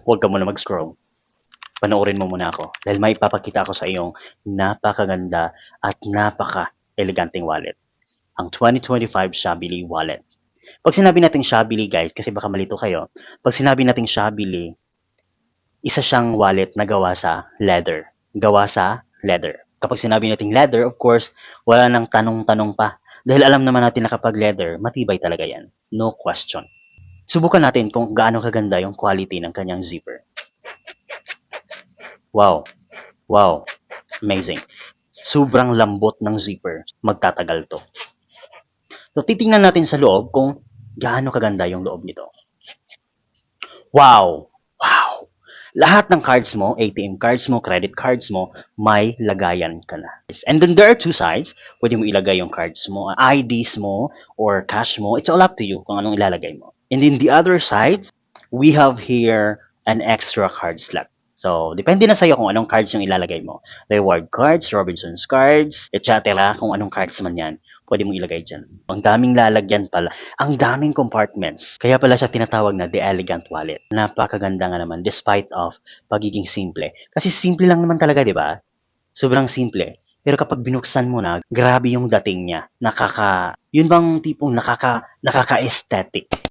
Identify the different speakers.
Speaker 1: huwag ka muna mag-scroll. Panoorin mo muna ako dahil may ipapakita ako sa iyong napakaganda at napaka-eleganteng wallet. Ang 2025 Shabili wallet. Pag sinabi nating Shabili guys, kasi baka malito kayo, pag sinabi nating Shabili, isa siyang wallet na gawa sa leather. Gawa sa leather. Kapag sinabi nating leather, of course, wala nang tanong-tanong pa. Dahil alam naman natin na kapag leather, matibay talaga yan. No question. Subukan natin kung gaano kaganda yung quality ng kanyang zipper. Wow. Wow. Amazing. Sobrang lambot ng zipper. Magtatagal to. So, titingnan natin sa loob kung gaano kaganda yung loob nito. Wow! Wow! Lahat ng cards mo, ATM cards mo, credit cards mo, may lagayan ka na. And then there are two sides. Pwede mo ilagay yung cards mo, IDs mo, or cash mo. It's all up to you kung anong ilalagay mo. And in the other side, we have here an extra card slot. So, depende na sa'yo kung anong cards yung ilalagay mo. Reward cards, Robinsons cards, etc. Kung anong cards man yan, pwede mo ilagay dyan. Ang daming lalagyan pala. Ang daming compartments. Kaya pala siya tinatawag na The Elegant Wallet. Napakaganda nga naman despite of pagiging simple. Kasi simple lang naman talaga, di ba? Sobrang simple. Pero kapag binuksan mo na, grabe yung dating niya. Yun bang tipong nakaka-aesthetic.